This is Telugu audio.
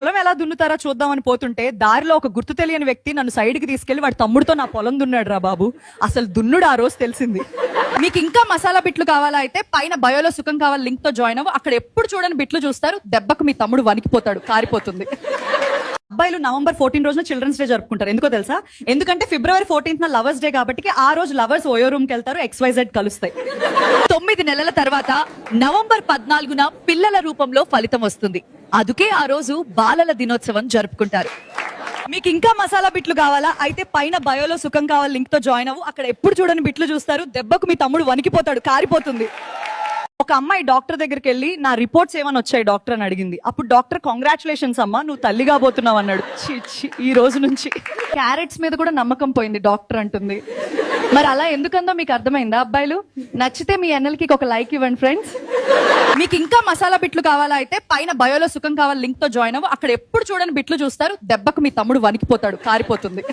పొలం ఎలా దున్నుతారా చూద్దామని పోతుంటే దారిలో ఒక గుర్తు తెలియని వ్యక్తి నన్ను సైడ్కి తీసుకెళ్లి వాడి తమ్ముడితో నా పొలం దున్నాడు రా బాబు. అసలు దున్నుడు ఆ రోజు తెలిసింది. మీకు ఇంకా మసాలా బిట్లు కావాలా అయితే పైన బయోలో సుఖం కావాలి లింక్ తో జాయిన్ అవ్వు. అక్కడ ఎప్పుడు చూడని బిట్లు చూస్తారు. దెబ్బకు మీ తమ్ముడు వణికిపోతాడు, కారిపోతుంది. అబ్బాయిలు నవంబర్ 14 రోజున చిల్డ్రన్స్ డే జరుపుకుంటారు. ఎందుకో తెలుసా? ఎందుకంటే ఫిబ్రవరి 14 లవర్స్ డే కాబట్టి ఆ రోజు లవర్స్ ఓయో రూమ్ కి వెళ్తారు, XYZ కలుస్తాయి. 9 నెలల తర్వాత నవంబర్ 14 పిల్లల రూపంలో ఫలితం వస్తుంది. అందుకే ఆ రోజు బాలల దినోత్సవం జరుపుకుంటారు. మీకు ఇంకా మసాలా బిట్లు కావాలా అయితే పైన బయోలో సుఖం కావాలి లింక్ తో జాయిన్ అవ్వు. అక్కడ ఎప్పుడు చూడని బిట్లు చూస్తారు. దెబ్బకు మీ తమ్ముడు వణికిపోతాడు, కారిపోతుంది. ఒక అమ్మాయి డాక్టర్ దగ్గరికి వెళ్ళి నా రిపోర్ట్స్ ఏమని వచ్చాయి డాక్టర్ అని అడిగింది. అప్పుడు డాక్టర్ కంగ్రాచులేషన్స్ అమ్మా, నువ్వు తల్లిగా పోతున్నావు అన్నాడు. ఈ రోజు నుంచి క్యారెట్స్ మీద కూడా నమ్మకం పోయింది డాక్టర్ అంటుంది. మరి అలా ఎందుకందో మీకు అర్థమైందా అబ్బాయిలు? నచ్చితే మీ ఎన్నెలకి ఒక లైక్ ఇవ్వండి ఫ్రెండ్స్. మీకు ఇంకా మసాలా బిట్లు కావాలా అయితే పైన బయోలో సుఖం కావాలి లింక్ తో జాయిన్ అవ్వు. అక్కడ ఎప్పుడు చూడని బిట్లు చూస్తారు. దెబ్బకు మీ తమ్ముడు వణికిపోతాడు, కారిపోతుంది.